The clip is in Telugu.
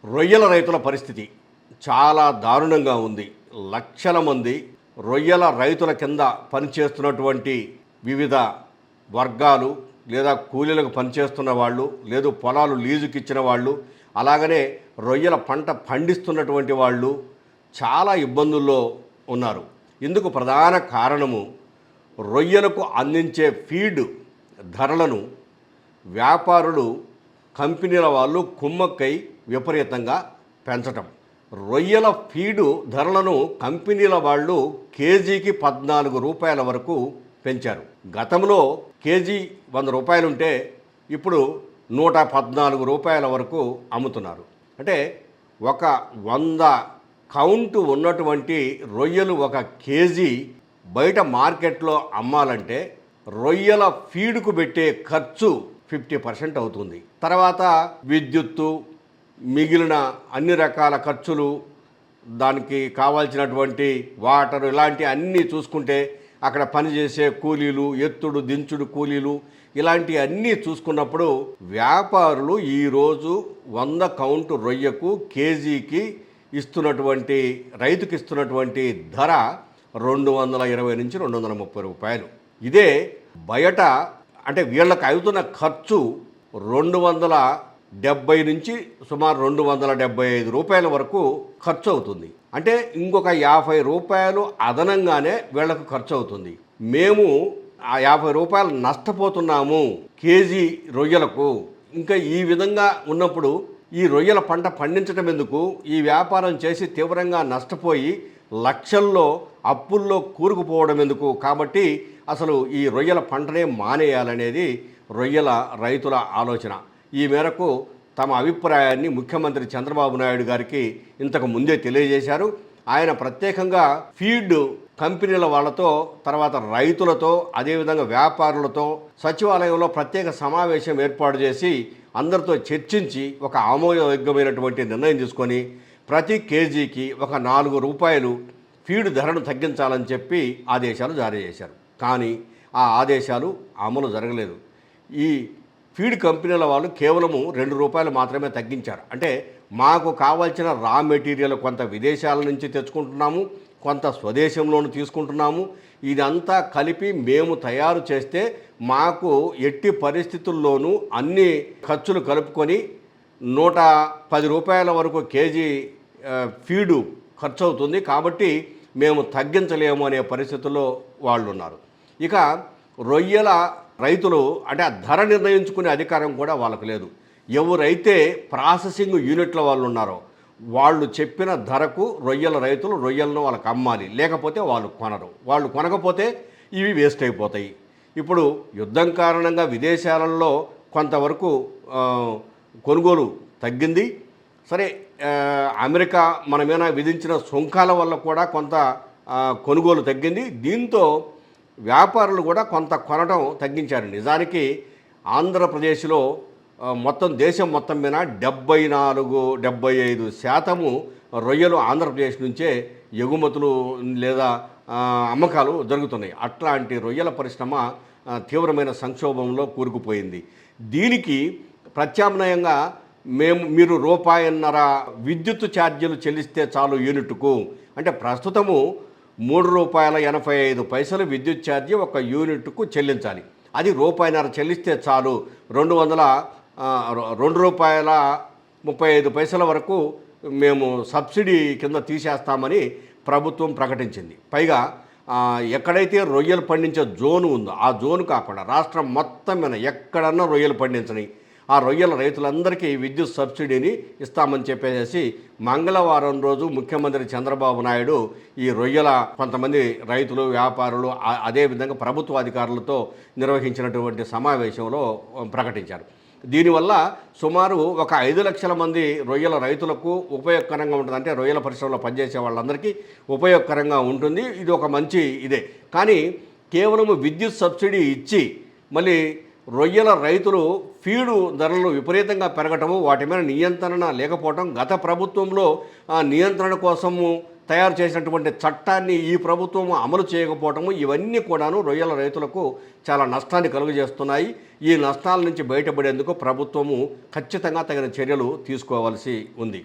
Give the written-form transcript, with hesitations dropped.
రొయ్యల రైతుల పరిస్థితి చాలా దారుణంగా ఉంది. లక్షల మంది రొయ్యల రైతుల కింద పనిచేస్తున్నటువంటి వివిధ వర్గాలు, లేదా కూలీలకు పనిచేస్తున్న వాళ్ళు, లేదు పొలాలు లీజుకి ఇచ్చిన వాళ్ళు, అలాగనే రొయ్యల పంట పండిస్తున్నటువంటి వాళ్ళు చాలా ఇబ్బందుల్లో ఉన్నారు. ఇందుకు ప్రధాన కారణము రొయ్యలకు అందించే ఫీడ్ ధరలను వ్యాపారులు, కంపెనీల వాళ్ళు కుమ్మక్కై విపరీతంగా పెంచటం. రొయ్యల ఫీడు ధరలను కంపెనీల వాళ్ళు కేజీకి 14 రూపాయల వరకు పెంచారు. గతంలో కేజీ 100 రూపాయలుంటే ఇప్పుడు 114 రూపాయల వరకు అమ్ముతున్నారు. అంటే ఒక 100 కౌంటు ఉన్నటువంటి రొయ్యలు ఒక కేజీ బయట మార్కెట్లో అమ్మాలంటే రొయ్యల ఫీడుకు పెట్టే ఖర్చు 50% అవుతుంది. తర్వాత విద్యుత్తు, మిగిలిన అన్ని రకాల ఖర్చులు, దానికి కావాల్సినటువంటి వాటర్, ఇలాంటి అన్నీ చూసుకుంటే అక్కడ పనిచేసే కూలీలు, ఎత్తుడు దించుడు కూలీలు, ఇలాంటి అన్నీ చూసుకున్నప్పుడు వ్యాపారులు ఈరోజు 100 కౌంటు రొయ్యకు కేజీకి ఇస్తున్నటువంటి, రైతుకి ఇస్తున్నటువంటి ధర 220 నుంచి 230 రూపాయలు. ఇదే బయట అంటే వీళ్ళకి అవుతున్న ఖర్చు 270 నుంచి సుమారు 275 రూపాయల వరకు ఖర్చు అవుతుంది. అంటే ఇంకొక 50 రూపాయలు అదనంగానే వీళ్ళకు ఖర్చు అవుతుంది. మేము ఆ 50 రూపాయలు నష్టపోతున్నాము కేజీ రొయ్యలకు. ఇంకా ఈ విధంగా ఉన్నప్పుడు ఈ రొయ్యల పంట పండించడం ఎందుకు? ఈ వ్యాపారం చేసి తీవ్రంగా నష్టపోయి లక్షల్లో అప్పుల్లో కూరుకుపోవడం ఎందుకు? కాబట్టి అసలు ఈ రొయ్యల పంటనే మానేయాలనేది రొయ్యల రైతుల ఆలోచన. ఈ మేరకు తమ అభిప్రాయాన్ని ముఖ్యమంత్రి చంద్రబాబు నాయుడు గారికి ఇంతకు ముందే తెలియజేశారు. ఆయన ప్రత్యేకంగా ఫీడ్ కంపెనీల వాళ్ళతో, తర్వాత రైతులతో, అదేవిధంగా వ్యాపారులతో సచివాలయంలో ప్రత్యేక సమావేశం ఏర్పాటు చేసి అందరితో చర్చించి ఒక ఆమోదయోగ్యమైనటువంటి నిర్ణయం తీసుకొని ప్రతి కేజీకి ఒక 4 రూపాయలు ఫీడ్ ధరను తగ్గించాలని చెప్పి ఆదేశాలు జారీ చేశారు. కానీ ఆ ఆదేశాలు అమలు జరగలేదు. ఈ ఫీడ్ కంపెనీల వాళ్ళు కేవలము 2 రూపాయలు మాత్రమే తగ్గించారు. అంటే మాకు కావాల్సిన రా మెటీరియల్ కొంత విదేశాల నుంచి తెచ్చుకుంటున్నాము, కొంత స్వదేశంలోనూ తీసుకుంటున్నాము. ఇదంతా కలిపి మేము తయారు చేస్తే మాకు ఎట్టి పరిస్థితుల్లోనూ అన్ని ఖర్చులు కలుపుకొని 110 రూపాయల వరకు కేజీ ఫీడు ఖర్చు అవుతుంది. కాబట్టి మేము తగ్గించలేము అనే పరిస్థితుల్లో వాళ్ళు ఉన్నారు. ఇక రొయ్యల రైతులు అంటే ఆ ధర నిర్ణయించుకునే అధికారం కూడా వాళ్ళకు లేదు. ఎవరైతే ప్రాసెసింగ్ యూనిట్ల వాళ్ళు ఉన్నారో వాళ్ళు చెప్పిన ధరకు రొయ్యల రైతులు రొయ్యలను వాళ్ళకి అమ్మాలి, లేకపోతే వాళ్ళు కొనరు. వాళ్ళు కొనకపోతే ఇవి వేస్ట్ అయిపోతాయి. ఇప్పుడు యుద్ధం కారణంగా విదేశాలలో కొంతవరకు కొనుగోలు తగ్గింది. సరే, అమెరికా మన మీద విధించిన సుంకాల వల్ల కూడా కొంత కొనుగోలు తగ్గింది. దీంతో వ్యాపారులు కూడా కొంత కొనడం తగ్గించారు. నిజానికి ఆంధ్రప్రదేశ్లో మొత్తం దేశం మొత్తం మీద 74-75% రొయ్యలు ఆంధ్రప్రదేశ్ నుంచే ఎగుమతులు లేదా అమ్మకాలు జరుగుతున్నాయి. అట్లాంటి రొయ్యల పరిశ్రమ తీవ్రమైన సంక్షోభంలో కూరుకుపోయింది. దీనికి ప్రత్యామ్నాయంగా మీరు ₹1.50 విద్యుత్ ఛార్జీలు చెల్లిస్తే చాలు యూనిట్కు. అంటే ప్రస్తుతము ₹3.85 విద్యుత్ ఛార్జీ ఒక యూనిట్కు చెల్లించాలి. అది ₹1.50 చెల్లిస్తే చాలు ₹2.35 వరకు మేము సబ్సిడీ కింద తీసేస్తామని ప్రభుత్వం ప్రకటించింది. పైగా ఎక్కడైతే రొయ్యలు పండించే జోను ఉందో ఆ జోను కాకుండా రాష్ట్రం మొత్తం మీద ఎక్కడన్నా రొయ్యలు పండించని ఆ రొయ్యల రైతులందరికీ విద్యుత్ సబ్సిడీని ఇస్తామని చెప్పేసి మంగళవారం రోజు ముఖ్యమంత్రి చంద్రబాబు నాయుడు ఈ రొయ్యల కొంతమంది రైతులు, వ్యాపారులు, అదేవిధంగా ప్రభుత్వ అధికారులతో నిర్వహించినటువంటి సమావేశంలో ప్రకటించారు. దీనివల్ల సుమారు ఒక 5 లక్షల మంది రొయ్యల రైతులకు ఉపయోగకరంగా ఉంటుంది. అంటే రొయ్యల పరిశ్రమలో పనిచేసే వాళ్ళందరికీ ఉపయోగకరంగా ఉంటుంది. ఇది ఒక మంచి ఇదే. కానీ కేవలం విద్యుత్ సబ్సిడీ ఇచ్చి మళ్ళీ రొయ్యల రైతులు ఫీడు ధరలు విపరీతంగా పెరగటము, వాటి మీద నియంత్రణ లేకపోవటం, గత ప్రభుత్వంలో నియంత్రణ కోసము తయారు చేసినటువంటి చట్టాన్ని ఈ ప్రభుత్వం అమలు చేయకపోవటము ఇవన్నీ కూడాను రొయ్యల రైతులకు చాలా నష్టాన్ని కలుగజేస్తున్నాయి. ఈ నష్టాల నుంచి బయటపడేందుకు ప్రభుత్వము ఖచ్చితంగా తగిన చర్యలు తీసుకోవాల్సి ఉంది.